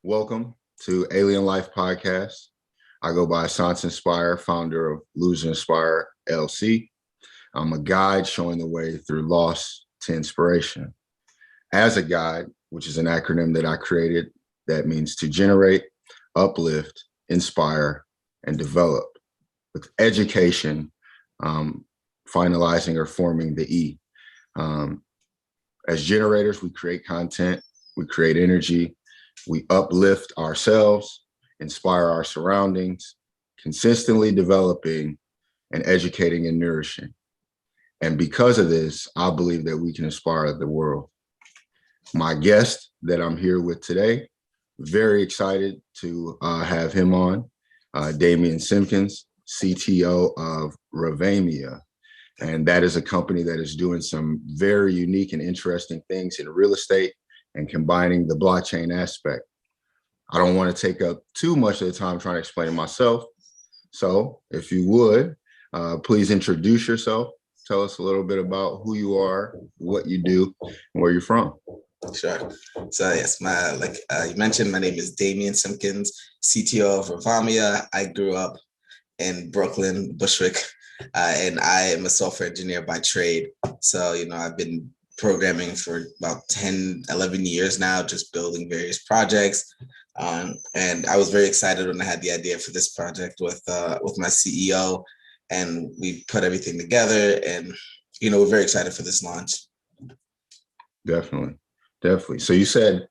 Welcome to Alien Life Podcast. I go by Sance Nspire, founder of L.i.E.F LLC. I'm a guide showing the way through loss to inspiration. As a guide, which is an acronym that I created, that means to generate, uplift, inspire, and develop, with education finalizing or forming the E. As generators, we create content, we create energy, we uplift ourselves, inspire our surroundings, consistently developing and educating and nourishing. And because of this, I believe that we can inspire the world. My guest that I'm here with today, very excited to have him on, Damion Simpkins, CTO of Revamia. And that is a company that is doing some very unique and interesting things in real estate and combining the blockchain aspect. I don't want to take up too much of the time trying to explain myself. So if you would, please introduce yourself. Tell us a little bit about who you are, what you do, and where you're from. Sure. So yes, like you mentioned, my name is Damion Simpkins, CTO of Revamia. I grew up in Brooklyn, Bushwick, and I am a software engineer by trade. So, I've been programming for about 10, 11 years now, just building various projects. And I was very excited when I had the idea for this project with my CEO, and we put everything together, and, we're very excited for this launch. Definitely. So you said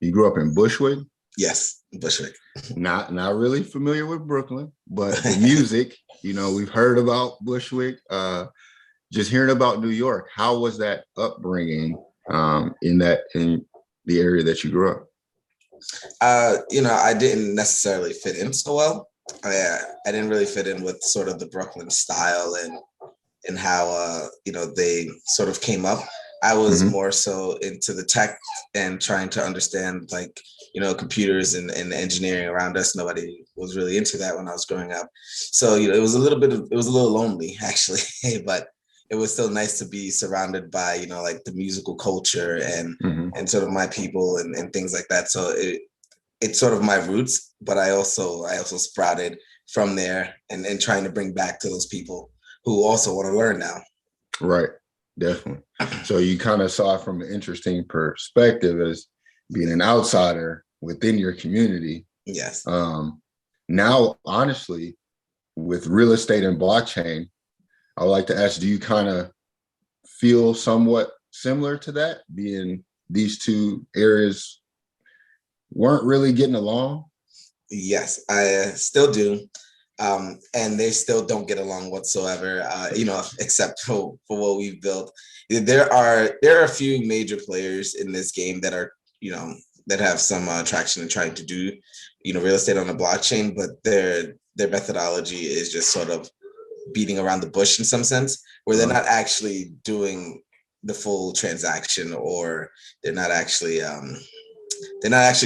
you grew up in Bushwick? Yes, Bushwick. Not really familiar with Brooklyn, but the music, we've heard about Bushwick. Just hearing about New York, how was that upbringing in the area that you grew up? I didn't necessarily fit in so well. I didn't really fit in with sort of the Brooklyn style and how they sort of came up. I was more so into the tech and trying to understand computers and engineering around us. Nobody was really into that when I was growing up. So, it was a little lonely actually, but it was still nice to be surrounded by, the musical culture and sort of my people and things like that. So it's sort of my roots, but I also sprouted from there and trying to bring back to those people who also want to learn now. Right. Definitely. So you kind of saw it from an interesting perspective as being an outsider within your community. Yes. Now, honestly, with real estate and blockchain, I would like to ask, do you kind of feel somewhat similar to that, being these two areas weren't really getting along? Yes, I still do. And they still don't get along whatsoever, except for what we've built. There are a few major players in this game that are, that have some traction in trying to do, real estate on the blockchain, but their methodology is just sort of beating around the bush in some sense, where they're not actually doing the full transaction, or they're not actually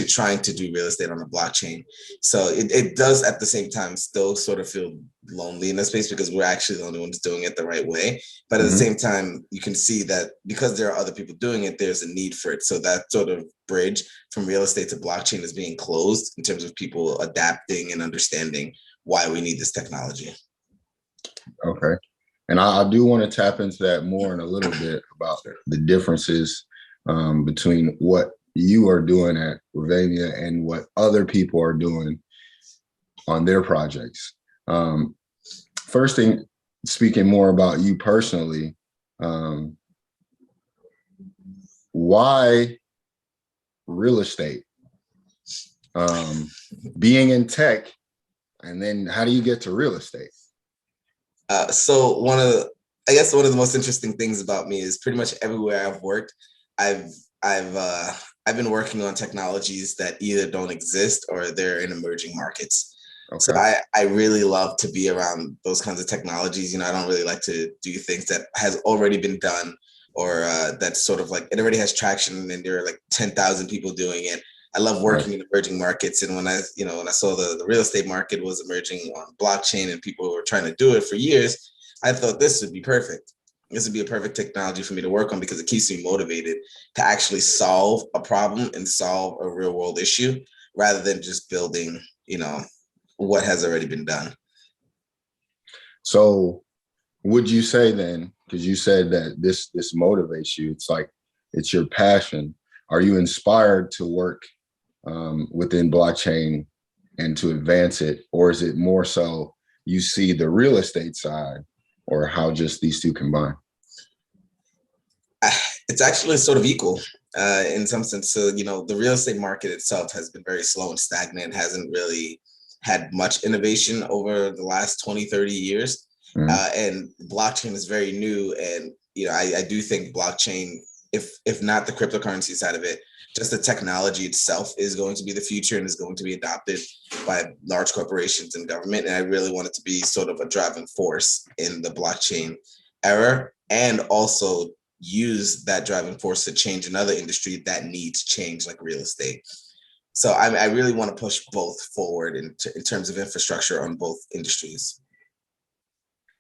trying to do real estate on the blockchain. So it does at the same time still sort of feel lonely in this space because we're actually the only ones doing it the right way. But at the same time, you can see that because there are other people doing it, there's a need for it. So that sort of bridge from real estate to blockchain is being closed in terms of people adapting and understanding why we need this technology. Okay. And I do want to tap into that more in a little bit about the differences between what you are doing at Revamia and what other people are doing on their projects. First thing, speaking more about you personally, why real estate? Being in tech, and then how do you get to real estate? So one of the most interesting things about me is pretty much everywhere I've worked, I've been working on technologies that either don't exist or they're in emerging markets. Okay. So I really love to be around those kinds of technologies. I don't really like to do things that has already been done or that's sort of like it already has traction and there are like 10,000 people doing it. I love working in emerging markets. And when I saw the real estate market was emerging on blockchain and people were trying to do it for years, I thought this would be perfect. this would be a perfect technology for me to work on because it keeps me motivated to actually solve a problem and solve a real world issue rather than just building, what has already been done. So would you say then, because you said that this motivates you, it's like it's your passion. Are you inspired to work within blockchain and to advance it, or is it more so you see the real estate side, or how just these two combine? It's actually sort of equal in some sense. So, the real estate market itself has been very slow and stagnant, hasn't really had much innovation over the last 20, 30 years. And blockchain is very new. And, I do think blockchain, if not the cryptocurrency side of it, just the technology itself is going to be the future and is going to be adopted by large corporations and government. And I really want it to be sort of a driving force in the blockchain era, and also use that driving force to change another industry that needs change, like real estate. So I really want to push both forward in terms of infrastructure on both industries.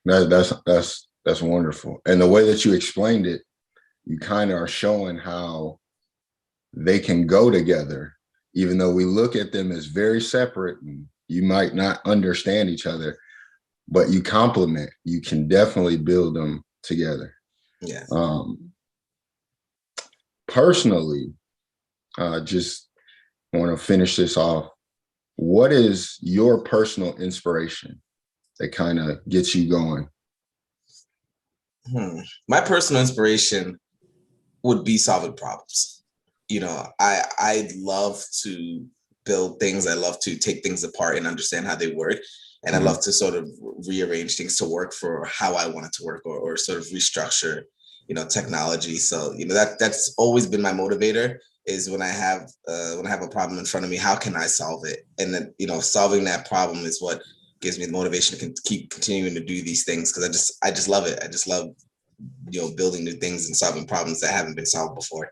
That's wonderful. And the way that you explained it, you kind of are showing how they can go together, even though we look at them as very separate and you might not understand each other, but you complement. You can definitely build them together. Yeah. Personally, just want to finish this off. What is your personal inspiration that kind of gets you going? My personal inspiration would be solving problems. I love to build things. I love to take things apart and understand how they work. And I love to sort of rearrange things to work for how I want it to work, or sort of restructure, technology. So, that's always been my motivator, is when I have a problem in front of me, how can I solve it? And then, solving that problem is what gives me the motivation to keep continuing to do these things, because I just love it. I just love, building new things and solving problems that haven't been solved before.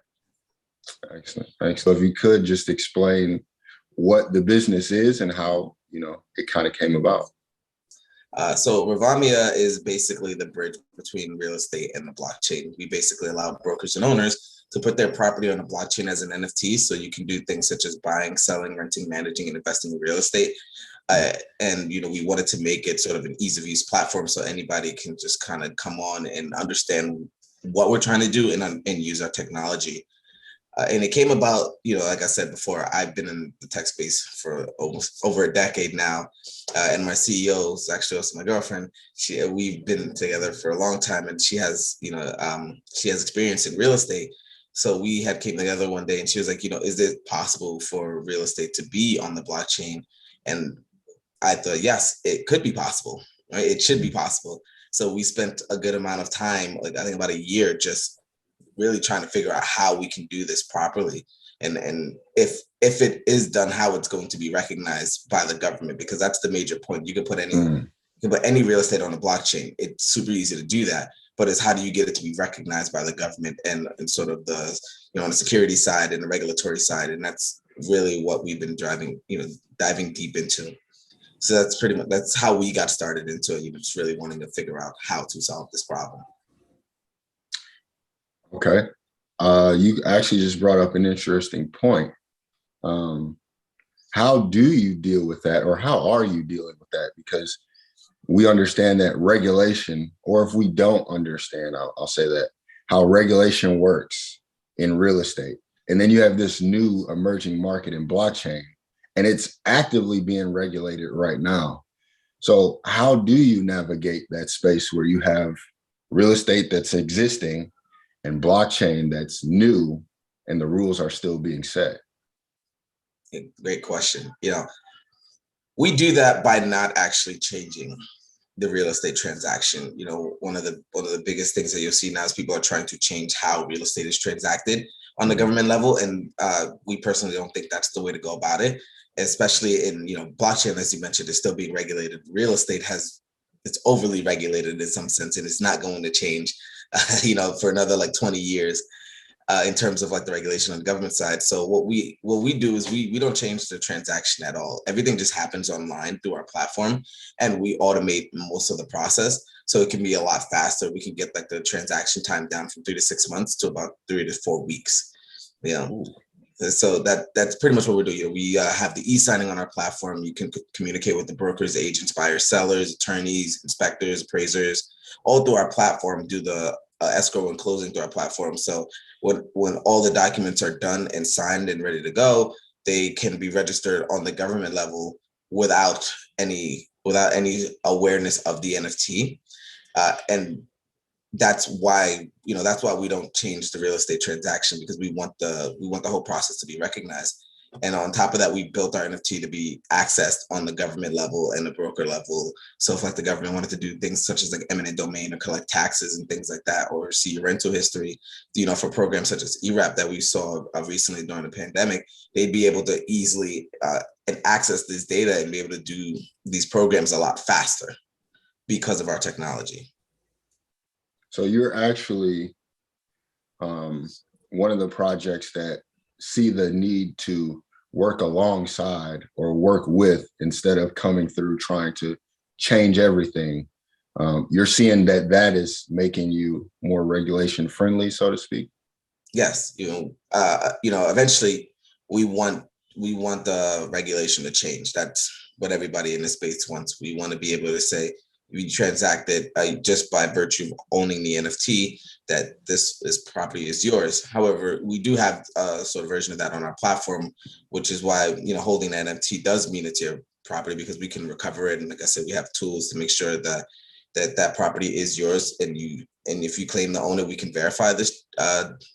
Excellent. So if you could just explain what the business is and how, it kind of came about. So Revamia is basically the bridge between real estate and the blockchain. We basically allow brokers and owners to put their property on a blockchain as an NFT. So you can do things such as buying, selling, renting, managing, and investing in real estate. And we wanted to make it sort of an ease of use platform so anybody can just kind of come on and understand what we're trying to do and use our technology. And it came about, like I said before, I've been in the tech space for almost over a decade now. And my CEO is actually also my girlfriend. We've been together for a long time, and she has experience in real estate. So we had came together one day, and she was like, is it possible for real estate to be on the blockchain? And I thought, yes, it could be possible, right? It should be possible. So we spent a good amount of time, like I think about a year, just really trying to figure out how we can do this properly, and if it is done, how it's going to be recognized by the government, because that's the major point. You can put any real estate on a blockchain. It's super easy to do that, but it's how do you get it to be recognized by the government, and sort of the on the security side and the regulatory side, and that's really what we've been diving deep into. So that's how we got started into it. Just really wanting to figure out how to solve this problem. Okay. You actually just brought up an interesting point. How do you deal with that, or how are you dealing with that? Because we understand that regulation, or if we don't understand, I'll say that, how regulation works in real estate. And then you have this new emerging market in blockchain, and it's actively being regulated right now. So how do you navigate that space where you have real estate that's existing and blockchain that's new, and the rules are still being set? Great question. We do that by not actually changing the real estate transaction. One of the biggest things that you'll see now is people are trying to change how real estate is transacted on the government level, and we personally don't think that's the way to go about it. Especially in blockchain, as you mentioned, is still being regulated. Real estate it's overly regulated in some sense, and it's not going to change, for another like 20 years. in terms of like the regulation on the government side. So what we do is we don't change the transaction at all. Everything just happens online through our platform, and we automate most of the process. So it can be a lot faster. We can get like the transaction time down from 3 to 6 months to about 3 to 4 weeks. So that's pretty much what we're doing. We have the e-signing on our platform. You can communicate with the brokers, agents, buyers, sellers, attorneys, inspectors, appraisers, all through our platform. Do the escrow and closing through our platform. So when all the documents are done and signed and ready to go, they can be registered on the government level without any awareness of the NFT. And that's why we don't change the real estate transaction, because we want the whole process to be recognized. And on top of that, we built our NFT to be accessed on the government level and the broker level. So if like the government wanted to do things such as like eminent domain or collect taxes and things like that, or see your rental history, for programs such as ERAP that we saw recently during the pandemic, they'd be able to easily and access this data and be able to do these programs a lot faster because of our technology. So you're actually one of the projects that see the need to work alongside or work with, instead of coming through trying to change everything. You're seeing that is making you more regulation friendly, so to speak. Yes, eventually we want the regulation to change. That's what everybody in the space wants. We want to be able to say, we transacted just by virtue of owning the NFT, that this property is yours. However, we do have a sort of version of that on our platform, which is why holding the NFT does mean it's your property, because we can recover it. And like I said, we have tools to make sure that that property is yours, and if you claim to own it, we can verify this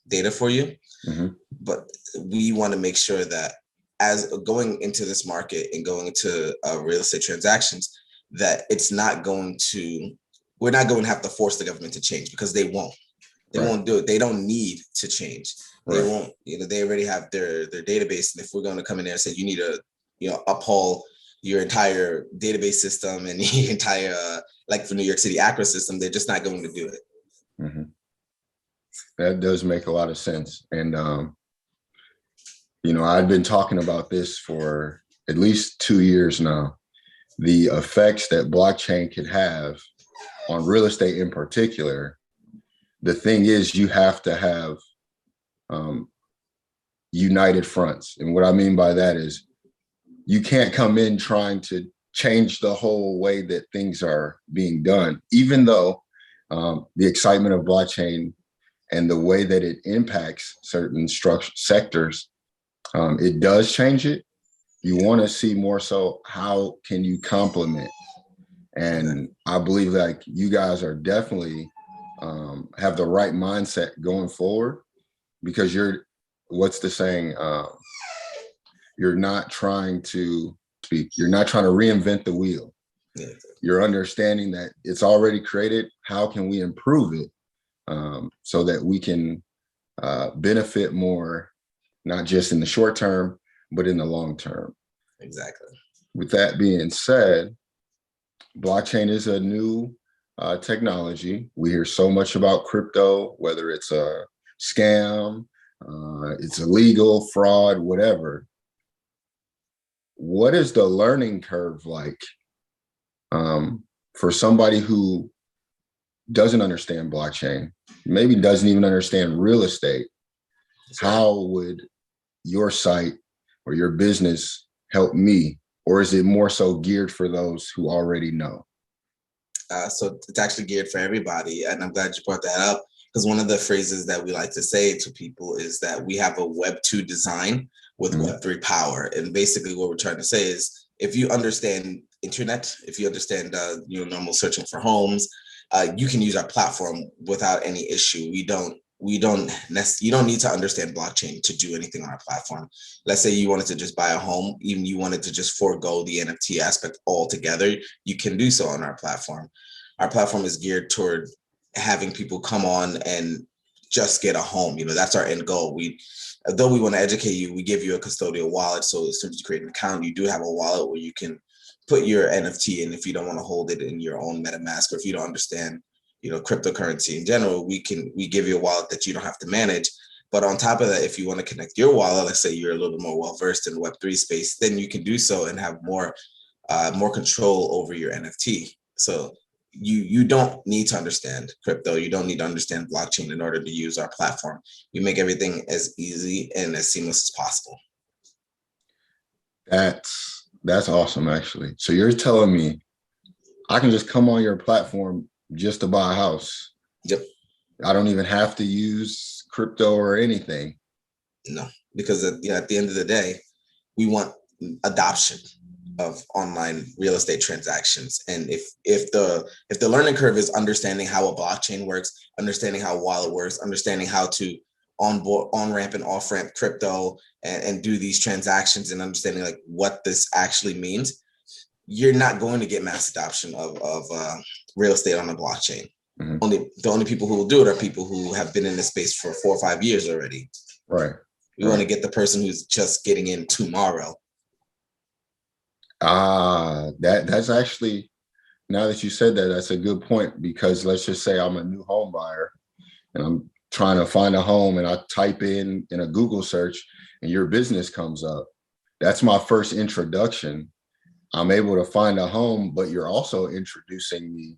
data for you. Mm-hmm. But we want to make sure that as going into this market and going into real estate transactions, that we're not going to have to force the government to change, because they won't. They won't do it. They don't need to change. They won't, they already have their database. And if we're going to come in there and say, you need to, uphaul your entire database system and the entire, like for New York City ACRA system, they're just not going to do it. Mm-hmm. That does make a lot of sense. And, I've been talking about this for at least 2 years now. The effects that blockchain could have on real estate in particular. The thing is, you have to have united fronts. And what I mean by that is, you can't come in trying to change the whole way that things are being done, even though the excitement of blockchain and the way that it impacts certain sectors, it does change it. You want to see more so how can you complement. And I believe like you guys are definitely have the right mindset going forward, because what's the saying? You're not trying to reinvent the wheel. Yeah. You're understanding that it's already created. How can we improve it so that we can benefit more, not just in the short term, but in the long term? Exactly. With that being said, blockchain is a new technology. We hear so much about crypto, whether it's a scam, it's illegal, fraud, whatever. What is the learning curve like for somebody who doesn't understand blockchain, maybe doesn't even understand real estate? How would your site or your business help me? Or is it more so geared for those who already know? So it's actually geared for everybody. And I'm glad you brought that up, because one of the phrases that we like to say to people is that we have a Web 2 design with Web 3 power. And basically what we're trying to say is, if you understand internet, if you understand normal searching for homes, you can use our platform without any issue. You don't need to understand blockchain to do anything on our platform. Let's say you wanted to just buy a home, even you wanted to just forego the NFT aspect altogether, you can do so on our platform. Our platform is geared toward having people come on and just get a home. That's our end goal. Though we want to educate you, we give you a custodial wallet. So as soon as you create an account, you do have a wallet where you can put your NFT in if you don't want to hold it in your own MetaMask, or if you don't understand cryptocurrency in general, we give you a wallet that you don't have to manage. But on top of that, if you want to connect your wallet, let's say you're a little bit more well-versed in the Web3 space, then you can do so and have more control over your NFT. So you don't need to understand crypto. You don't need to understand blockchain in order to use our platform. We make everything as easy and as seamless as possible. That's awesome, actually. So you're telling me I can just come on your platform just to buy a house? Yep. I don't even have to use crypto or anything. No, because at the end of the day, we want adoption of online real estate transactions. And if the learning curve is understanding how a blockchain works, understanding how a wallet works, understanding how to on ramp and off ramp crypto and do these transactions, and understanding like what this actually means, you're not going to get mass adoption of real estate on a blockchain. Mm-hmm. The only people who will do it are people who have been in this space for 4 or 5 years already. Right. We want to get the person who's just getting in tomorrow. That's actually, now that you said that, that's a good point, because let's just say I'm a new home buyer and I'm trying to find a home, and I type in a Google search and your business comes up. That's my first introduction. I'm able to find a home, but you're also introducing me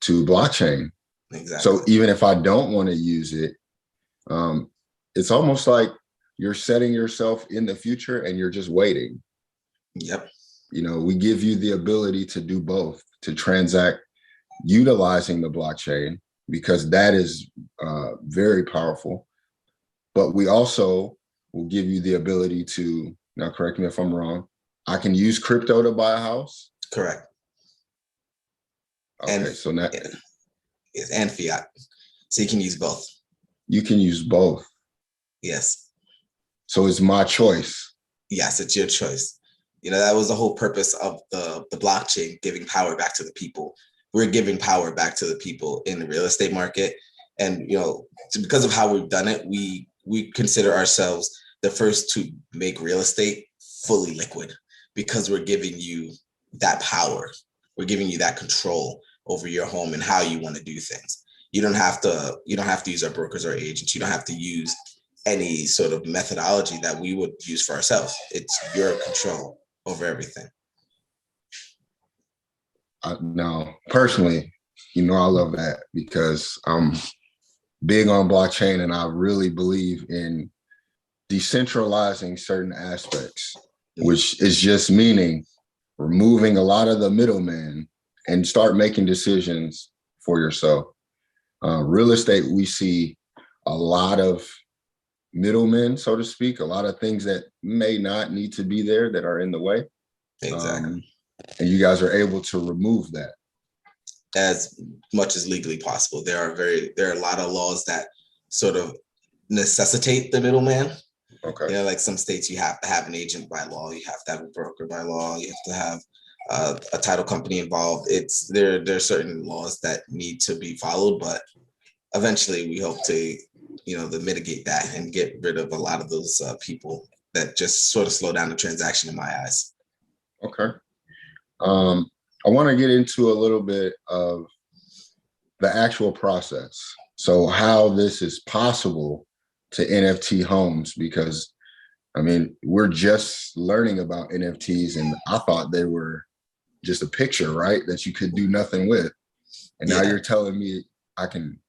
to blockchain. Exactly. So even if I don't want to use it, it's almost like you're setting yourself in the future and you're just waiting. Yep. You know, we give you the ability to do both, to transact utilizing the blockchain, because that is very powerful. But we also will give you the ability to, now correct me if I'm wrong, I can use crypto to buy a house? Correct. Okay, so now, and fiat. So you can use both. You can use both. Yes. So it's my choice. Yes, it's your choice. You know, that was the whole purpose of the blockchain, giving power back to the people. We're giving power back to the people in the real estate market. And, you know, because of how we've done it, we consider ourselves the first to make real estate fully liquid, because we're giving you that power. We're giving you that control over your home and how you want to do things. You don't have to use our brokers or agents. You don't have to use any sort of methodology that we would use for ourselves. It's your control over everything. Now, personally, you know, I love that, because I'm big on blockchain and I really believe in decentralizing certain aspects, which is just meaning removing a lot of the middlemen and start making decisions for yourself. Real estate, we see a lot of middlemen, so to speak, a lot of things that may not need to be there that are in the way. Exactly. And you guys are able to remove that as much as legally possible. There are a lot of laws that sort of necessitate the middleman. Okay. You know, like some states you have to have an agent by law, you have to have a broker by law, you have to have a title company involved. There are certain laws that need to be followed, but eventually we hope to, you know, to mitigate that and get rid of a lot of those people that just sort of slow down the transaction in my eyes. Okay. I want to get into a little bit of the actual process. So how this is possible to NFT homes, because I mean, we're just learning about NFTs and I thought they were just a picture, right? That you could do nothing with. And now you're telling me I can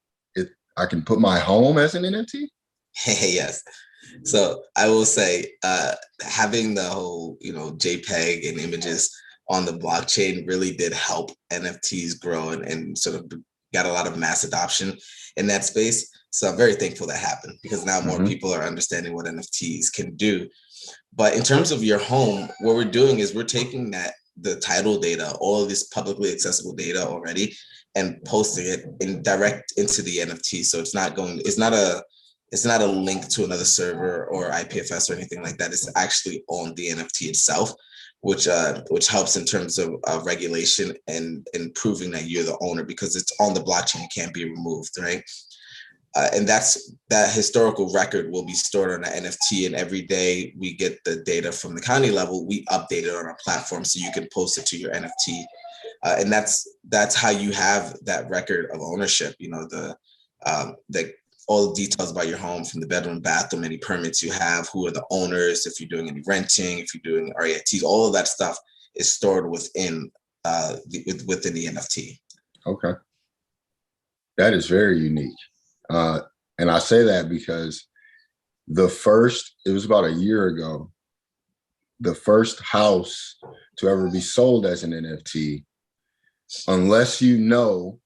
put my home as an NFT? Yes. So I will say, having the whole, you know, JPEG and images on the blockchain really did help NFTs grow and sort of got a lot of mass adoption in that space. So I'm very thankful that happened, because now more people are understanding what NFTs can do. But in terms of your home, what we're doing is we're taking the title data, all of this publicly accessible data already, and posting it in direct into the NFT. So it's not a link to another server or IPFS or anything like that. It's actually on the NFT itself, which helps in terms of regulation and proving that you're the owner, because it's on the blockchain, it can't be removed, right? And that historical record will be stored on the NFT, and every day we get the data from the county level, we update it on our platform so you can post it to your NFT. And that's how you have that record of ownership. You know, all the details about your home, from the bedroom, bathroom, any permits you have, who are the owners, if you're doing any renting, if you're doing REITs, all of that stuff is stored within within the NFT. Okay. That is very unique. And I say that because it was about a year ago, the first house to ever be sold as an NFT, unless you know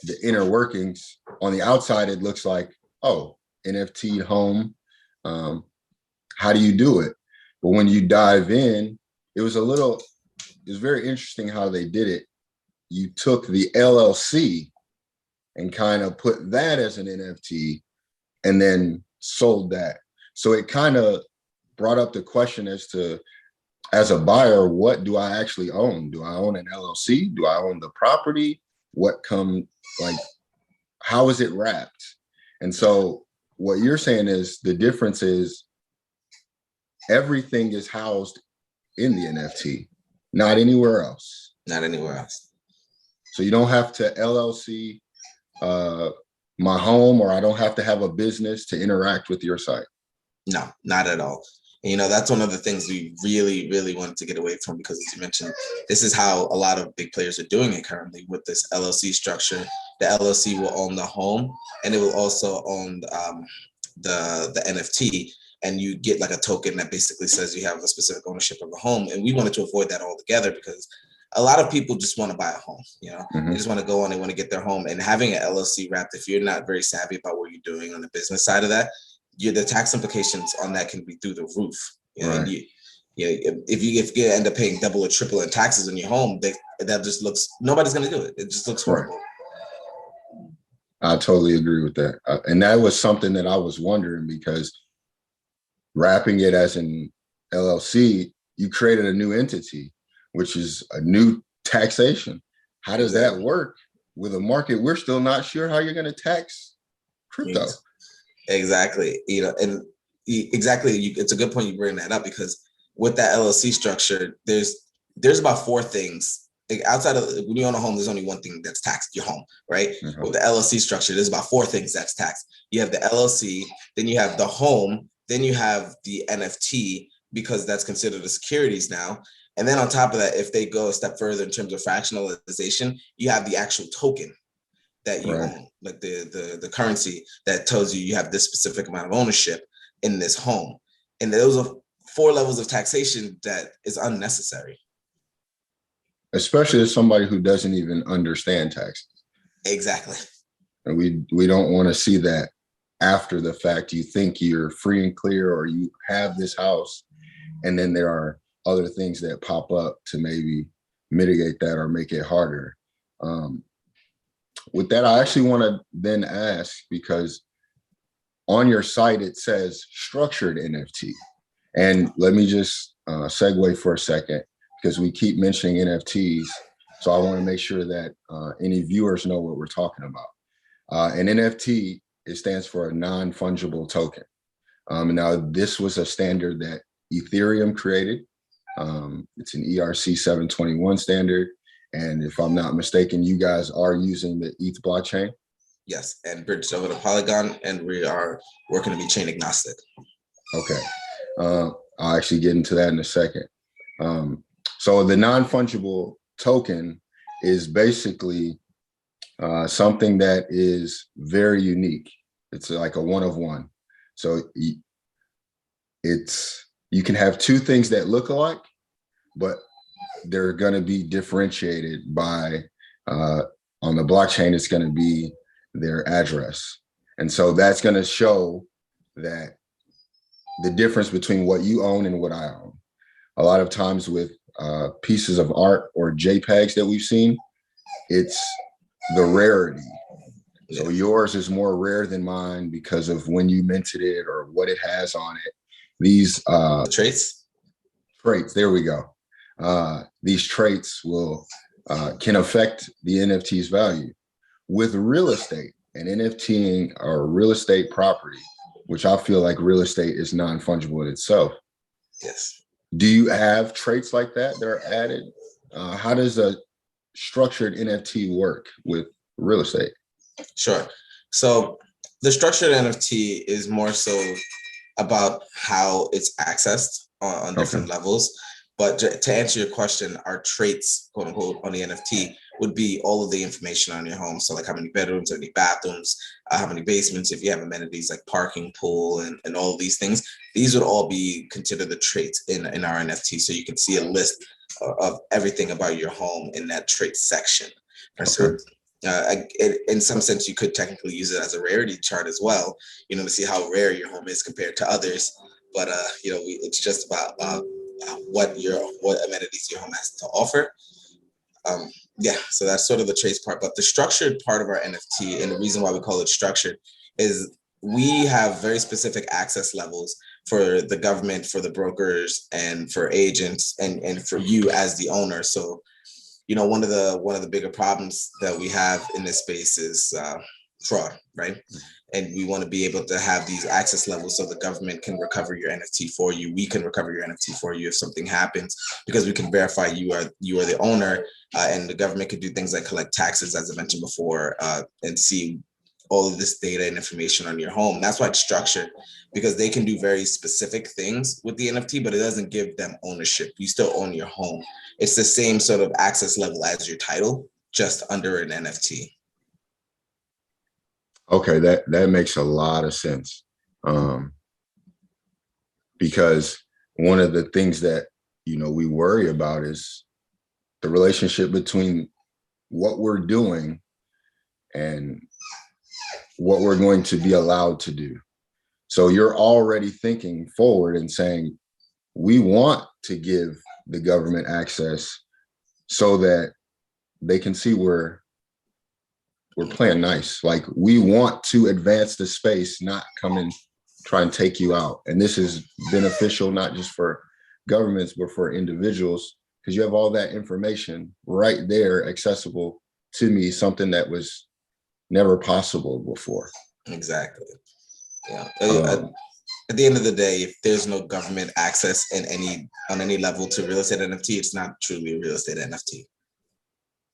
the inner workings, on the outside, it looks like, oh, NFT home. How do you do it? But when you dive in, it was very interesting how they did it. You took the LLC and kind of put that as an NFT and then sold that. So it kind of brought up the question as a buyer, what do I actually own? Do I own an LLC? Do I own the property? How is it wrapped? And so what you're saying is the difference is everything is housed in the NFT, not anywhere else. Not anywhere else. So you don't have to LLC my home, or I don't have to have a business to interact with your site. No, not at all. And, that's one of the things we really, really wanted to get away from, because as you mentioned, this is how a lot of big players are doing it currently with this LLC structure. The LLC will own the home, and it will also own the NFT, and you get like a token that basically says you have a specific ownership of a home. And we wanted to avoid that altogether, because a lot of people just want to buy a home. They just want to go on, they want to get their home, and having an LLC wrapped, if you're not very savvy about what you're doing on the business side of that, the tax implications on that can be through the roof. Right. And if you end up paying double or triple in taxes on your home, that just looks, nobody's going to do it. It just looks horrible. I totally agree with that. And that was something that I was wondering, because wrapping it as an LLC, you created a new entity, which is a new taxation. How does that work with a market? We're still not sure how you're going to tax crypto. Exactly. Exactly. It's a good point you bring that up, because with that LLC structure, there's about four things. Like, outside of when you own a home, there's only one thing that's taxed, your home, right? Mm-hmm. With the LLC structure, there's about four things that's taxed. You have the LLC, then you have the home, then you have the NFT, because that's considered a securities now. And then on top of that, if they go a step further in terms of fractionalization, you have the actual token that you own, like the currency that tells you have this specific amount of ownership in this home. And those are four levels of taxation that is unnecessary. Especially as somebody who doesn't even understand taxes. Exactly. And we don't want to see that after the fact. You think you're free and clear, or you have this house, and then there are other things that pop up to maybe mitigate that or make it harder. With that, I actually want to then ask, because on your site, it says structured NFT. And let me just segue for a second, because we keep mentioning NFTs. So I want to make sure that any viewers know what we're talking about. An NFT, it stands for a non-fungible token. Now, this was a standard that Ethereum created. It's an ERC 721 standard. And if I'm not mistaken, you guys are using the ETH blockchain? Yes, and bridged over to Polygon, and we are working to be chain agnostic. Okay. I'll actually get into that in a second. So the non-fungible token is basically something that is very unique. It's like a one of one. So you can have two things that look alike, but they're going to be differentiated by, on the blockchain, it's going to be their address. And so that's going to show that the difference between what you own and what I own. A lot of times with pieces of art or JPEGs that we've seen, it's the rarity. So yours is more rare than mine because of when you minted it or what it has on it. These traits, there we go. These traits can affect the NFT's value. With real estate and NFTing or real estate property, which I feel like real estate is non-fungible in itself. Yes. Do you have traits like that are added? How does a structured NFT work with real estate? Sure. So the structured NFT is more so about how it's accessed on Okay. different levels. But to answer your question, our traits, quote unquote, on the NFT would be all of the information on your home. So like how many bedrooms, how many bathrooms, how many basements, if you have amenities like parking, pool, and all of these things, these would all be considered the traits in our NFT. So you can see a list of everything about your home in that trait section. Okay. So in some sense, you could technically use it as a rarity chart as well, to see how rare your home is compared to others. But it's just about what amenities your home has to offer. Um, yeah, so that's sort of the trace part. But the structured part of our NFT, and the reason why we call it structured, is we have very specific access levels for the government, for the brokers, and for agents, and for you as the owner. So one of the bigger problems that we have in this space is fraud, right? And we want to be able to have these access levels so the government can recover your NFT for you. We can recover your NFT for you if something happens, because we can verify you are the owner, and the government can do things like collect taxes, as I mentioned before, and see all of this data and information on your home. That's why it's structured, because they can do very specific things with the NFT, but it doesn't give them ownership. You still own your home. It's the same sort of access level as your title, just under an NFT. Okay, that makes a lot of sense. Because one of the things that we worry about is the relationship between what we're doing and what we're going to be allowed to do. So you're already thinking forward and saying, we want to give the government access so that they can see we're playing nice. Like, we want to advance the space, not come and try and take you out. And this is beneficial, not just for governments, but for individuals, because you have all that information right there accessible to me, something that was never possible before. Exactly. Yeah. Um, At the end of the day, if there's no government access on any level to real estate NFT, it's not truly a real estate NFT.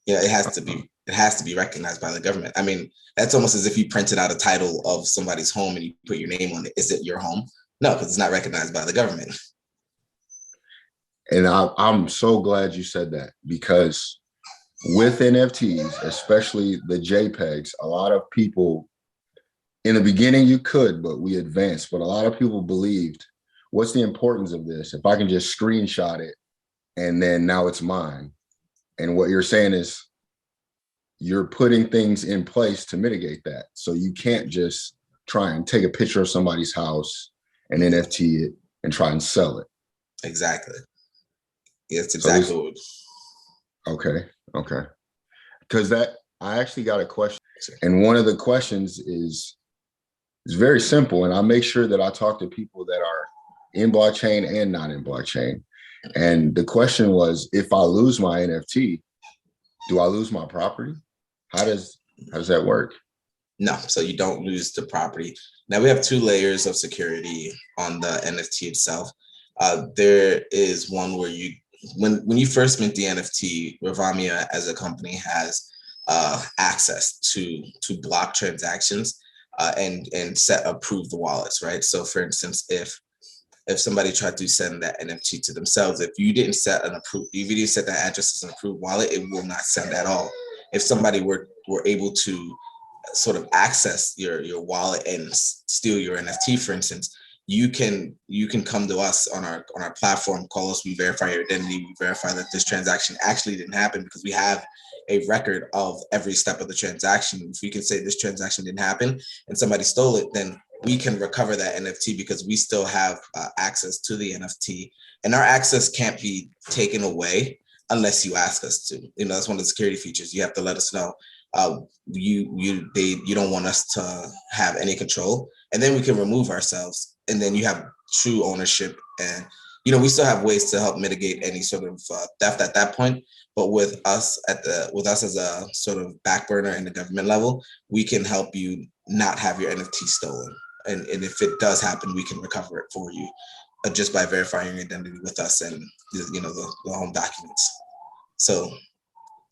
It has to be recognized by the government. I mean, that's almost as if you printed out a title of somebody's home and you put your name on it. Is it your home? No, because it's not recognized by the government. and I'm so glad you said that, because with NFTs, especially the JPEGs, a lot of people, in the beginning you could, but we advanced, but a lot of people believed, what's the importance of this? If I can just screenshot it and then now it's mine. And what you're saying is you're putting things in place to mitigate that. So you can't just try and take a picture of somebody's house and NFT it and try and sell it. Exactly. Yeah, it's So exactly what. Okay. Because I actually got a question. And one of the questions is very simple. And I make sure that I talk to people that are in blockchain and not in blockchain. And the question was, if I lose my NFT, do I lose my property? How does that work? No, so you don't lose the property. Now we have two layers of security on the NFT itself. There is one where when you first mint the NFT, Revamia as a company has access to block transactions and set approved wallets, right? So for instance, if somebody tried to send that NFT to themselves, if you didn't set that address as an approved wallet, it will not send at all. If somebody were able to sort of access your wallet and steal your NFT, for instance, you can come to us on our platform, call us, we verify your identity, we verify that this transaction actually didn't happen, because we have a record of every step of the transaction. If we can say this transaction didn't happen and somebody stole it, then we can recover that NFT, because we still have access to the NFT, and our access can't be taken away unless you ask us to. That's one of the security features. You have to let us know you don't want us to have any control, and then we can remove ourselves, and then you have true ownership. And we still have ways to help mitigate any sort of theft at that point. But with us as a sort of back burner in the government level, we can help you not have your NFT stolen. And if it does happen, we can recover it for you just by verifying your identity with us and the home documents. So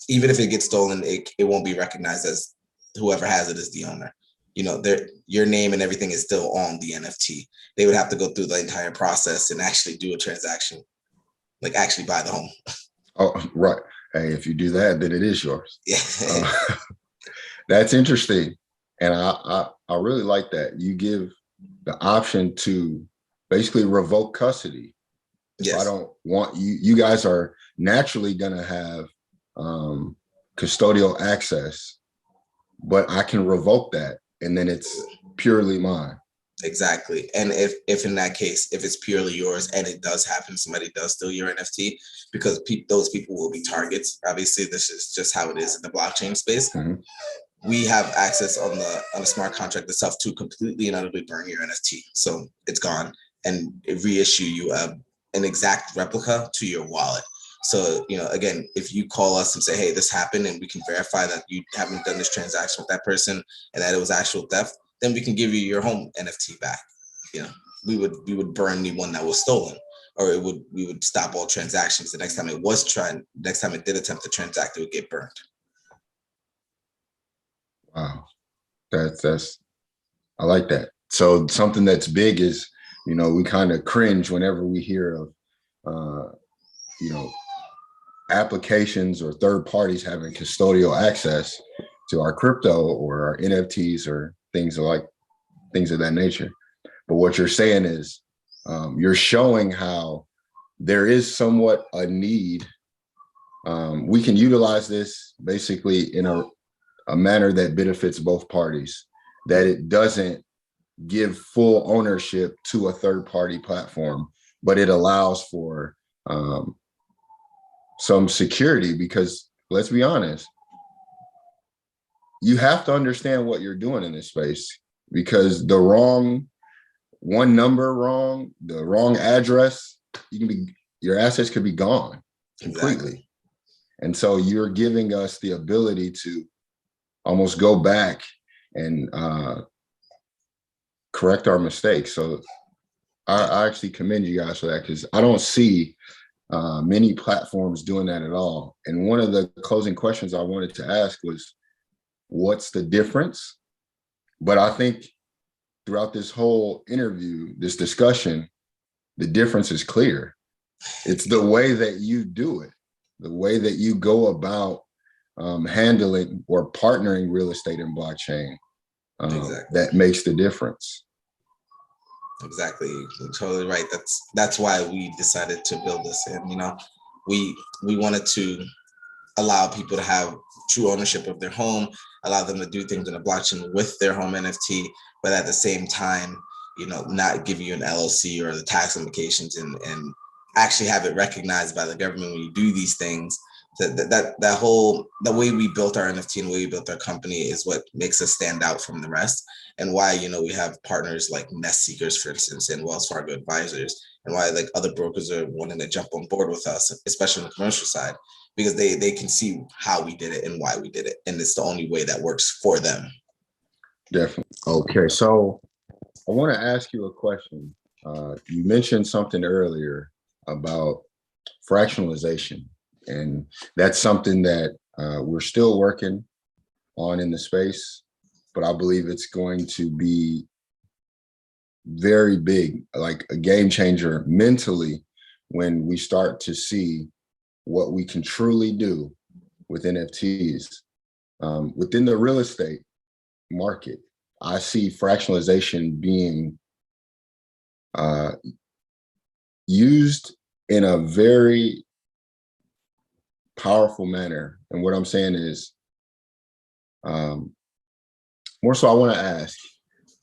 even if it gets stolen, it won't be recognized as whoever has it is the owner. your name and everything is still on the NFT. They would have to go through the entire process and actually do a transaction, like actually buy the home. Oh, right. Hey, if you do that, then it is yours. Yeah. That's interesting. And I really like that. You give the option to basically revoke custody. If I Yes. don't want you guys are naturally going to have custodial access, but I can revoke that and then it's purely mine. Exactly. And if in that case, if it's purely yours and it does happen, somebody does steal your NFT, because those people will be targets. Obviously, this is just how it is in the blockchain space. Mm-hmm. We have access on the smart contract itself to completely and utterly burn your NFT. So it's gone and it reissue you an exact replica to your wallet. So, again, if you call us and say, hey, this happened, and we can verify that you haven't done this transaction with that person and that it was actual theft, then we can give you your home NFT back. We would burn the one that was stolen, or we would stop all transactions. The next time it did attempt to transact, it would get burned. Wow. That's I like that. So something that's big is, we kind of cringe whenever we hear of applications or third parties having custodial access to our crypto or our NFTs or things of that nature. But what you're saying is you're showing how there is somewhat a need. We can utilize this basically in a manner that benefits both parties, that it doesn't give full ownership to a third party platform, but it allows for some security, because let's be honest, you have to understand what you're doing in this space, because the wrong one number wrong, the wrong address, your assets could be gone completely. Exactly. And so you're giving us the ability to almost go back and correct our mistakes. So I actually commend you guys for that, because I don't see many platforms doing that at all. And one of the closing questions I wanted to ask was, what's the difference? But I think throughout this whole interview, this discussion, the difference is clear. It's the way that you do it, the way that you go about handling or partnering real estate and blockchain, exactly, that makes the difference. Exactly. You're totally right. That's why we decided to build this. And, we wanted to allow people to have true ownership of their home, allow them to do things in a blockchain with their home NFT, but at the same time, not give you an LLC or the tax implications, and actually have it recognized by the government when you do these things. The way we built our NFT and the way we built our company is what makes us stand out from the rest, and why we have partners like Nest Seekers, for instance, and Wells Fargo Advisors, and why like other brokers are wanting to jump on board with us, especially on the commercial side, because they can see how we did it and why we did it, and it's the only way that works for them. Definitely. Okay, so I want to ask you a question. You mentioned something earlier about fractionalization, and that's something that we're still working on in the space, but I believe it's going to be very big, like a game changer mentally, when we start to see what we can truly do with NFTs. Within the real estate market, I see fractionalization being used in a very powerful manner. And what I'm saying is, more so I want to ask,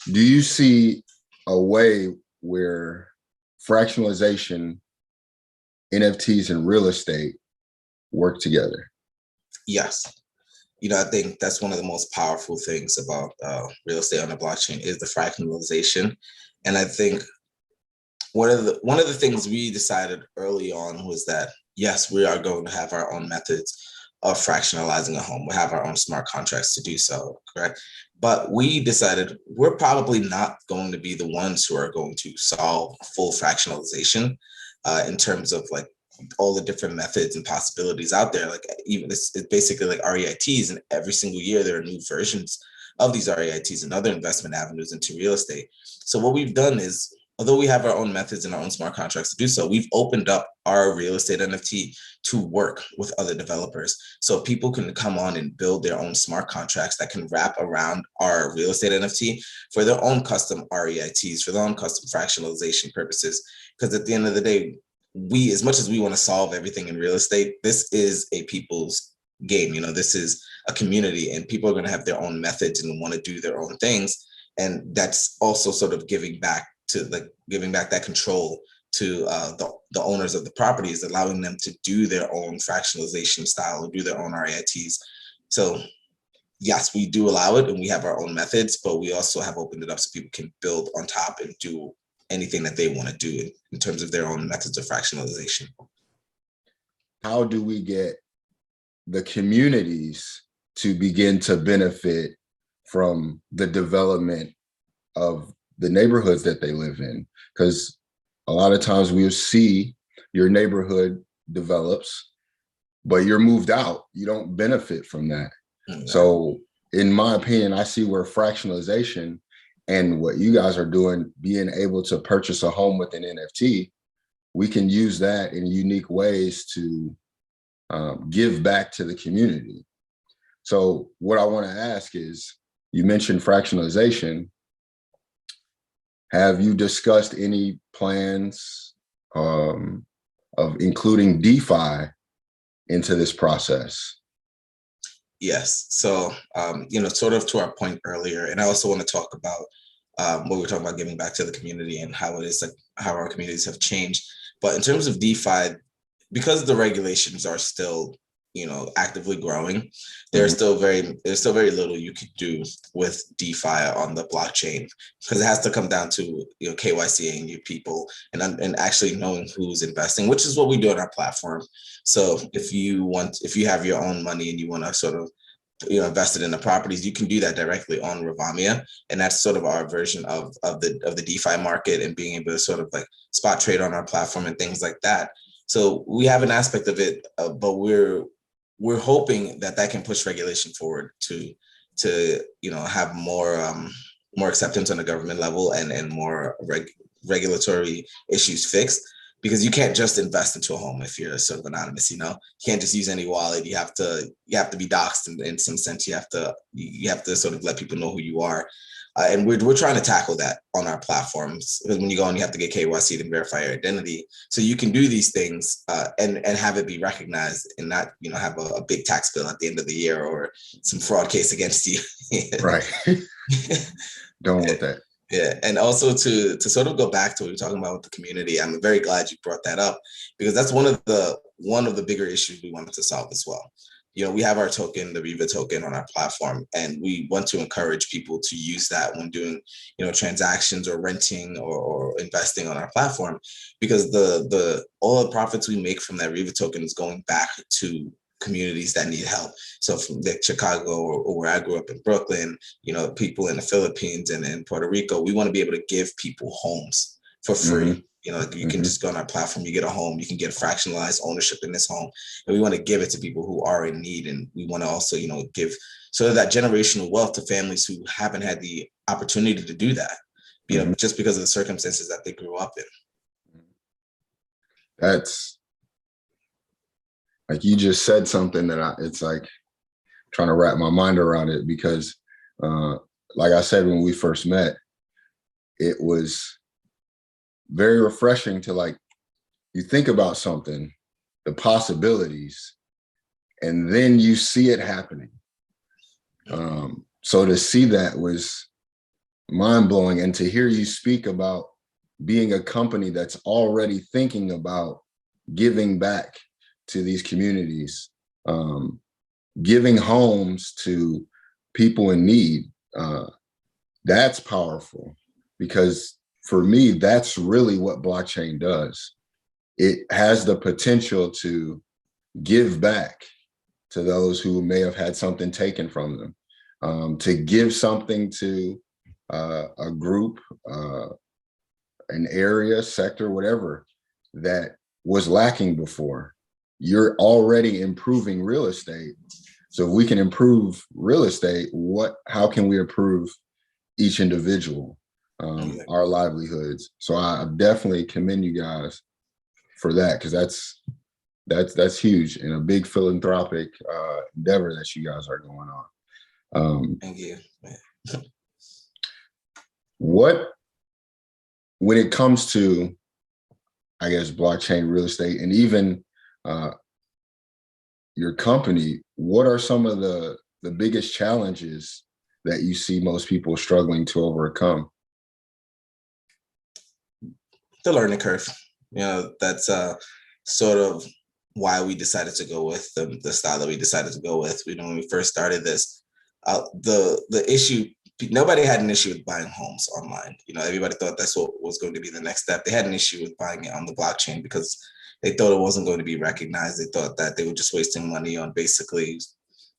do you see a way where fractionalization, NFTs, and real estate work together? Yes. I think that's one of the most powerful things about real estate on the blockchain is the fractionalization. And I think one of the things we decided early on was that, yes, we are going to have our own methods of fractionalizing a home. We have our own smart contracts to do so, correct? But we decided we're probably not going to be the ones who are going to solve full fractionalization in terms of like all the different methods and possibilities out there. Like even it's basically like REITs, and every single year there are new versions of these REITs and other investment avenues into real estate. So what we've done is, although we have our own methods and our own smart contracts to do so, we've opened up our real estate NFT to work with other developers. So people can come on and build their own smart contracts that can wrap around our real estate NFT for their own custom REITs, for their own custom fractionalization purposes. Because at the end of the day, we, as much as we want to solve everything in real estate, this is a people's game. This is a community, and people are going to have their own methods and want to do their own things. And that's also sort of giving back that control to the owners of the properties, allowing them to do their own fractionalization style, or do their own REITs. So yes, we do allow it, and we have our own methods, but we also have opened it up so people can build on top and do anything that they want to do in terms of their own methods of fractionalization. How do we get the communities to begin to benefit from the development of the neighborhoods that they live in? Because a lot of times we'll see your neighborhood develops, but you're moved out. You don't benefit from that. Mm-hmm. So in my opinion, I see where fractionalization and what you guys are doing, being able to purchase a home with an NFT, we can use that in unique ways to give back to the community. So what I want to ask is, you mentioned fractionalization. Have you discussed any plans of including DeFi into this process? Yes. So, sort of to our point earlier, and I also want to talk about what we were talking about, giving back to the community and how it is, like, how our communities have changed. But in terms of DeFi, because the regulations are still, actively growing, there's still very little you could do with DeFi on the blockchain, because it has to come down to KYCing your people and actually knowing who's investing, which is what we do on our platform. So if you have your own money and you want to sort of invest it in the properties, you can do that directly on Revamia, and that's sort of our version of the DeFi market, and being able to sort of like spot trade on our platform and things like that. So we have an aspect of it, but we're hoping that can push regulation forward to have more acceptance on the government level and more regulatory issues fixed, because you can't just invest into a home if you're sort of anonymous. You can't just use any wallet. You have to be doxxed in some sense. You have to sort of let people know who you are. And we're trying to tackle that on our platforms, because when you go on, you have to get KYC to verify your identity. So you can do these things and have it be recognized, and not have a big tax bill at the end of the year or some fraud case against you. Right. Don't want that. Yeah, and also to sort of go back to what we were talking about with the community, I'm very glad you brought that up, because that's one of the bigger issues we wanted to solve as well. We have our token, the Riva token, on our platform, and we want to encourage people to use that when doing, transactions or renting or investing on our platform, because all the profits we make from that Riva token is going back to communities that need help. So from Chicago or where I grew up in Brooklyn, people in the Philippines and in Puerto Rico, we want to be able to give people homes for free. Mm-hmm. You can just go on our platform, you get a home, you can get fractionalized ownership in this home, and we want to give it to people who are in need. And we want to also, give sort of that generational wealth to families who haven't had the opportunity to do that, just because of the circumstances that they grew up in. That's, like, you just said something that it's like trying to wrap my mind around it, because like I said, when we first met, it was very refreshing to, like, you think about something, the possibilities, and then you see it happening. So to see that was mind-blowing, and to hear you speak about being a company that's already thinking about giving back to these communities, giving homes to people in need, that's powerful, because for me, that's really what blockchain does. It has the potential to give back to those who may have had something taken from them, to give something to a group, an area, sector, whatever, that was lacking before. You're already improving real estate, So if we can improve real estate, how can we improve each individual, our livelihoods? So I definitely commend you guys for that, because that's huge and a big philanthropic endeavor that you guys are going on. Thank you. What, when it comes to, I guess, blockchain real estate and even your company, what are some of the biggest challenges that you see most people struggling to overcome? The learning curve. That's sort of why we decided to go with the style that we decided to go with. When we first started this, the issue, nobody had an issue with buying homes online. Everybody thought that's what was going to be the next step. They had an issue with buying it on the blockchain because they thought it wasn't going to be recognized. They thought that they were just wasting money on basically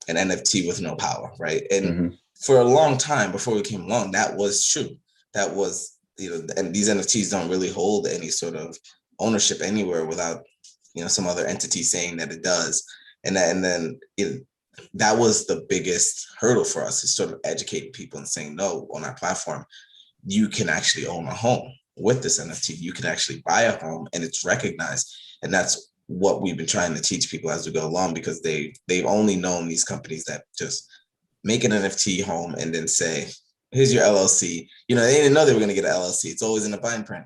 an NFT with no power, right? And for a long time before we came along, that was true. That was, and these NFTs don't really hold any sort of ownership anywhere without, some other entity saying that it does. And then that was the biggest hurdle for us, is sort of educating people and saying, no, on our platform, you can actually own a home with this NFT. You can actually buy a home and it's recognized. And that's what we've been trying to teach people as we go along, because they've only known these companies that just make an NFT home and then say, here's your LLC. They didn't know they were going to get an LLC. It's always in a fine print.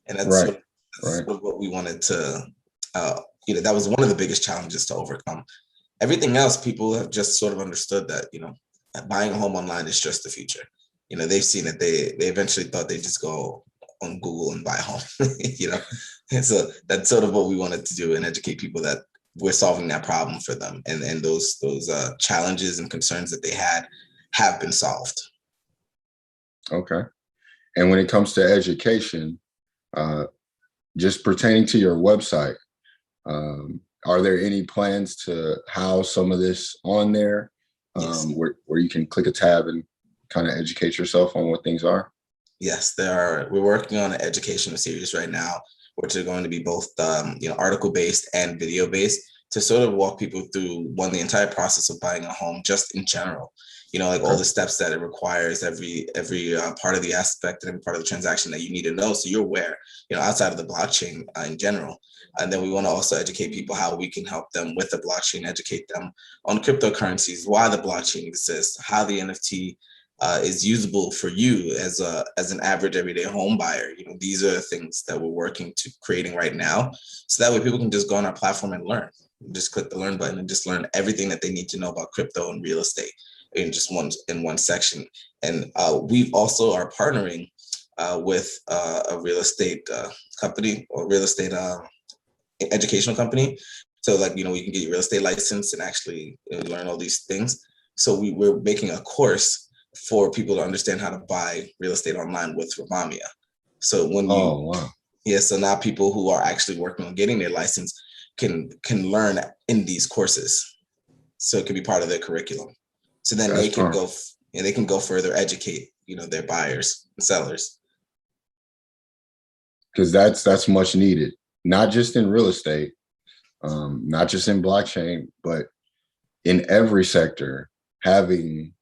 And that's, right. Sort of what we wanted to, that was one of the biggest challenges to overcome. Everything else, people have just sort of understood that, buying a home online is just the future. They've seen it. They eventually thought they'd just go on Google and buy a home, And so that's sort of what we wanted to do, and educate people that we're solving that problem for them. And those challenges and concerns that they had have been solved. Okay. And when it comes to education, just pertaining to your website, are there any plans to house some of this on there, Yes. where you can click a tab and kind of educate yourself on what things are? Yes, there are. We're working on an educational series right now, which are going to be both, article based and video based, to sort of walk people through the entire process of buying a home, just in general. All the steps that it requires, every part of the aspect and every part of the transaction that you need to know, so you're aware, outside of the blockchain in general. And then we want to also educate people how we can help them with the blockchain, educate them on cryptocurrencies, why the blockchain exists, how the NFT is usable for you as an average everyday home buyer. These are the things that we're working to creating right now, so that way people can just go on our platform and learn. Just click the learn button and just learn everything that they need to know about crypto and real estate in just one section. And we also are partnering with a real estate company, or real estate educational company. So we can get your real estate license and actually learn all these things. So we're making a course for people to understand how to buy real estate online with Revamia. So so now people who are actually working on getting their license can learn in these courses. So it can be part of their curriculum. So then they can go further educate, their buyers and sellers. Because that's much needed, not just in real estate, not just in blockchain, but in every sector. Having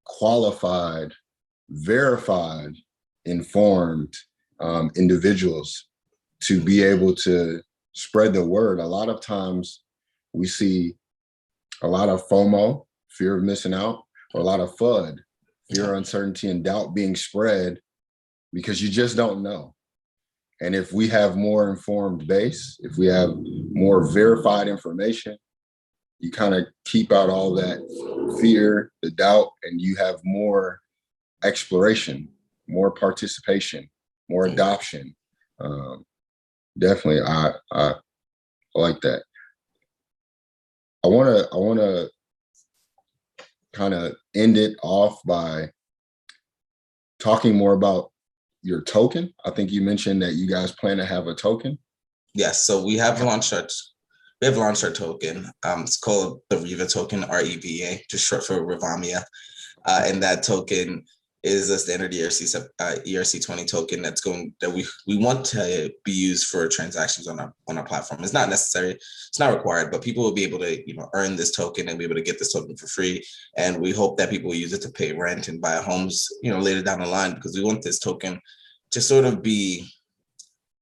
qualified, verified, informed individuals to be able to spread the word. A lot of times we see a lot of FOMO, fear of missing out, or a lot of FUD, fear, uncertainty, and doubt being spread because you just don't know. And if we have more informed base, if we have more verified information, you kind of keep out all that fear, the doubt, and you have more exploration, more participation, more adoption. Definitely, I like that. I wanna kind of end it off by talking more about your token. I think you mentioned that you guys plan to have a token. Yes, so we have launched our token. It's called the REVA token, REVA, just short for Revamia. And that token is a standard ERC20 token that we want to be used for transactions on our platform. It's not necessary, it's not required, but people will be able to earn this token and be able to get this token for free. And we hope that people will use it to pay rent and buy homes later down the line, because we want this token to sort of be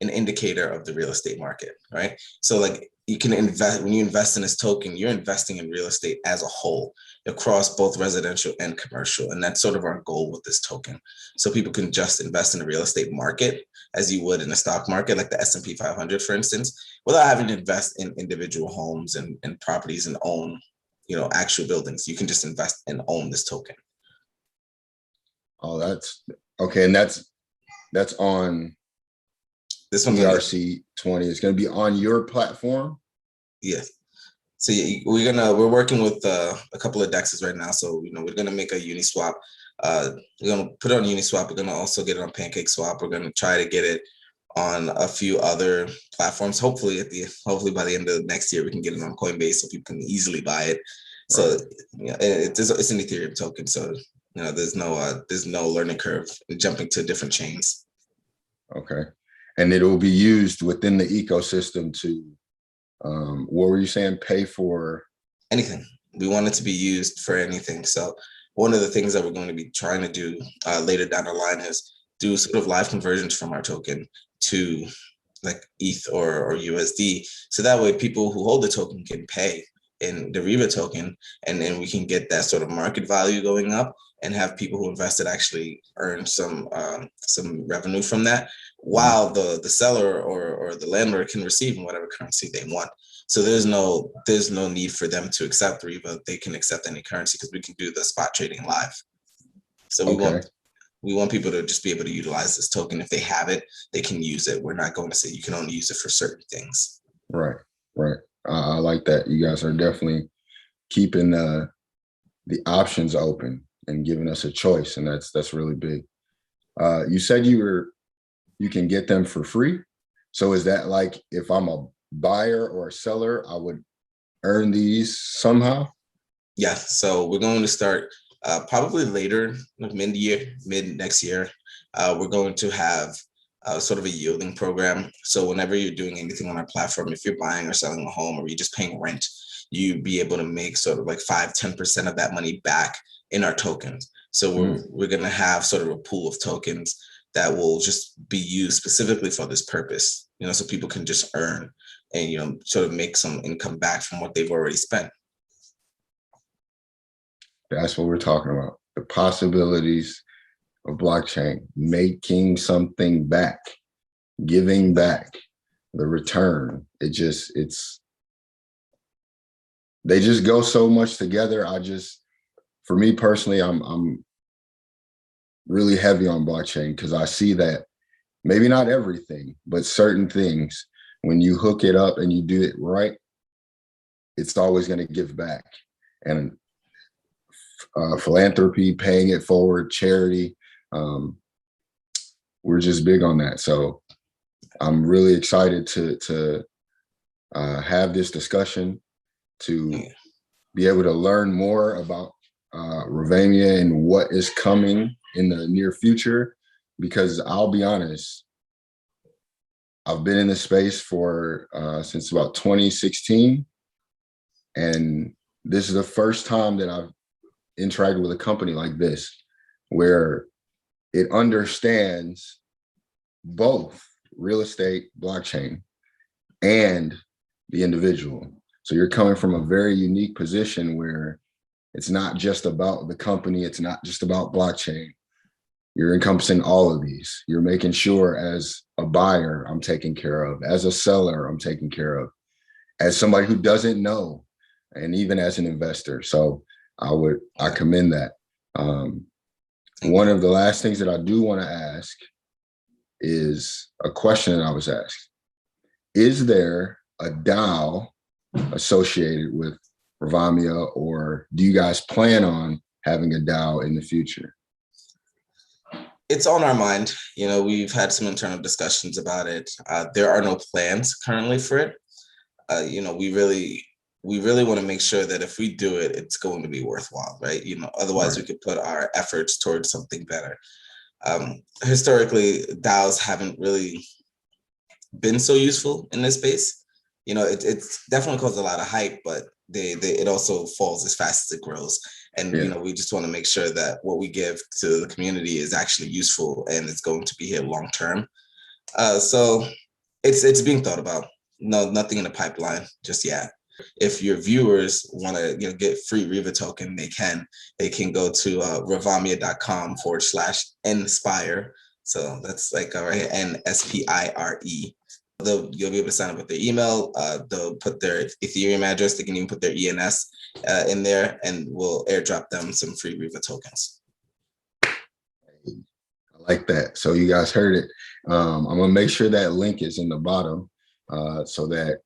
an indicator of the real estate market, right? So like you can invest, when you invest in this token, you're investing in real estate as a whole across both residential and commercial. And that's sort of our goal with this token. So people can just invest in the real estate market as you would in the stock market, like the S&P 500, for instance, without having to invest in individual homes and properties and own, actual buildings. You can just invest and own this token. Oh, that's okay. And that's on this one's ERC20. It's going to be on your platform. Yes. So we're working with a couple of dexes right now. So we're gonna make a Uniswap. We're gonna put it on Uniswap. We're gonna also get it on PancakeSwap. We're gonna try to get it on a few other platforms. Hopefully by the end of next year we can get it on Coinbase so people can easily buy it. So it's an Ethereum token. So there's no learning curve in jumping to different chains. Okay, and it will be used within the ecosystem to. What were you saying? Pay for anything. We want it to be used for anything. So one of the things that we're going to be trying to do later down the line is do sort of live conversions from our token to like ETH or USD. So that way people who hold the token can pay in the Reva token, and then we can get that sort of market value going up and have people who invested actually earn some revenue from that, while the seller or the landlord can receive in whatever currency they want. So there's no need for them to accept Reva. They can accept any currency because we can do the spot trading live. So we want people to just be able to utilize this token. If they have it, they can use it. We're not going to say you can only use it for certain things. Right. I like that. You guys are definitely keeping the options open and giving us a choice, and that's really big. You said you can get them for free. So is that like if I'm a buyer or a seller, I would earn these somehow? Yeah. So we're going to start probably later, like mid next year. We're going to have sort of a yielding program. So whenever you're doing anything on our platform, if you're buying or selling a home or you're just paying rent, you be able to make sort of like 5-10% of that money back in our tokens. So we're going to have sort of a pool of tokens that will just be used specifically for this purpose, so people can just earn and, sort of make some income back from what they've already spent. That's what we're talking about. The possibilities of blockchain, making something back, giving back, the return. They just go so much together. For me personally, I'm really heavy on blockchain because I see that maybe not everything, but certain things, when you hook it up and you do it right, it's always going to give back. And philanthropy, paying it forward, charity, we're just big on that. So I'm really excited to have this discussion, to be able to learn more about Revamia and what is coming in the near future, because I'll be honest, I've been in this space for since about 2016, and this is the first time that I've interacted with a company like this, where it understands both real estate, blockchain, and the individual. So you're coming from a very unique position where it's not just about the company, it's not just about blockchain. You're encompassing all of these. You're making sure as a buyer, I'm taken care of. As a seller, I'm taken care of. As somebody who doesn't know, and even as an investor. So I commend that. One of the last things that I do want to ask is a question that I was asked. Is there a DAO associated with Revamia, or do you guys plan on having a DAO in the future? It's on our mind. We've had some internal discussions about it. There are no plans currently for it. We really we really want to make sure that if we do it, it's going to be worthwhile, right? Otherwise we could put our efforts towards something better. Historically, DAOs haven't really been so useful in this space. It's definitely caused a lot of hype, but it also falls as fast as it grows. And we just want to make sure that what we give to the community is actually useful and it's going to be here long term. So it's being thought about. No, nothing in the pipeline just yet. If your viewers want to get free Reva token, they can go to Revamia.com/Nspire. So that's like right, Nspire. You'll be able to sign up with their email. They'll put their Ethereum address. They can even put their ENS in there, and we'll airdrop them some free Reva tokens. I like that. So you guys heard it. I'm gonna make sure that link is in the bottom, so that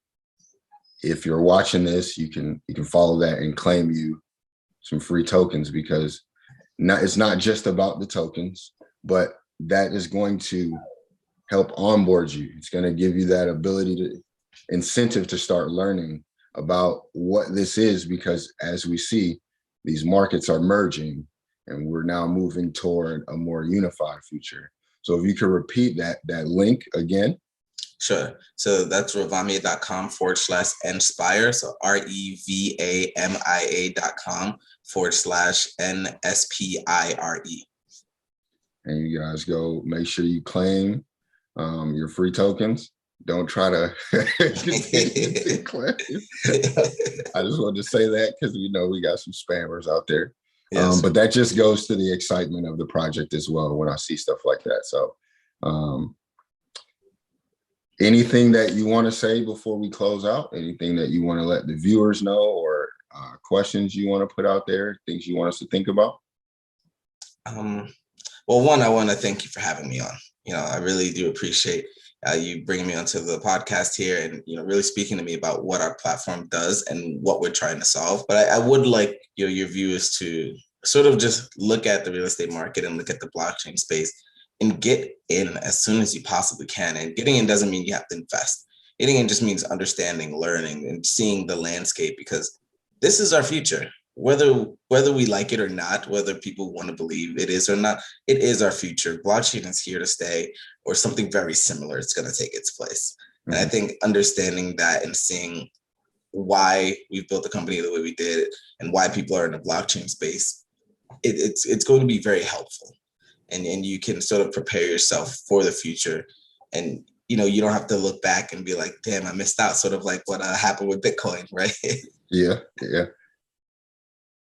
if you're watching this, you can follow that and claim you some free tokens, because it's not just about the tokens, but that is going to help onboard you. It's going to give you that ability to incentive to start learning about what this is, because as we see, these markets are merging and we're now moving toward a more unified future. So if you could repeat that link again. Sure. So that's Revamia.com/Nspire. So Revamia.com/NSPIRE. And you guys go, make sure you claim your free tokens. Don't try to claim. I just wanted to say that because we got some spammers out there. Yes. But that just goes to the excitement of the project as well when I see stuff like that. So anything that you want to say before we close out? Anything that you want to let the viewers know, or questions you want to put out there, things you want us to think about? Well, one, I want to thank you for having me on. I really do appreciate you bringing me onto the podcast here and, really speaking to me about what our platform does and what we're trying to solve. But I would like your viewers to sort of just look at the real estate market and look at the blockchain space and get in as soon as you possibly can. And getting in doesn't mean you have to invest. Getting in just means understanding, learning, and seeing the landscape, because this is our future. Whether we like it or not, whether people want to believe it is or not, it is our future. Blockchain is here to stay, or something very similar. It's going to take its place. Mm-hmm. And I think understanding that and seeing why we've built the company the way we did and why people are in the blockchain space, it's going to be very helpful. And you can sort of prepare yourself for the future. And, you don't have to look back and be like, damn, I missed out, sort of like what happened with Bitcoin, right? Yeah.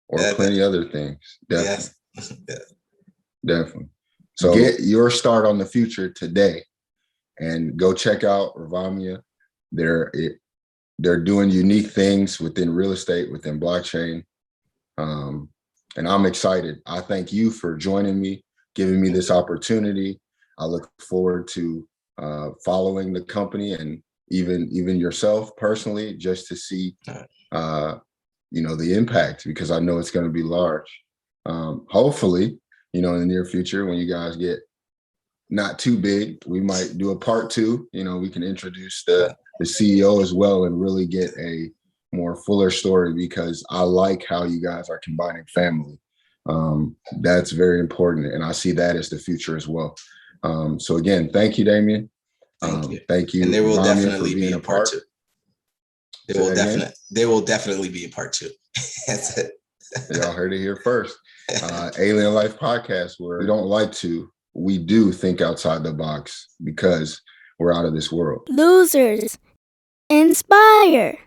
Or plenty other things. Definitely. Yes. Yeah. Definitely. So get your start on the future today and go check out Revamia. They're doing unique things within real estate, within blockchain. And I'm excited. I thank you for joining me, giving me this opportunity. I look forward to following the company, and even yourself personally, just to see the impact, because I know it's going to be large. Hopefully, in the near future, when you guys get not too big, we might do a part 2. We can introduce the CEO as well and really get a more fuller story, because I like how you guys are combining family. That's very important, and I see that as the future as well. So again, thank you, Damion. Thank you. And there will definitely be a part 2. There will definitely be a part 2. That's it. Y'all heard it here first. Alien Life Podcast, where we do think outside the box, because we're out of this world. Losers inspire.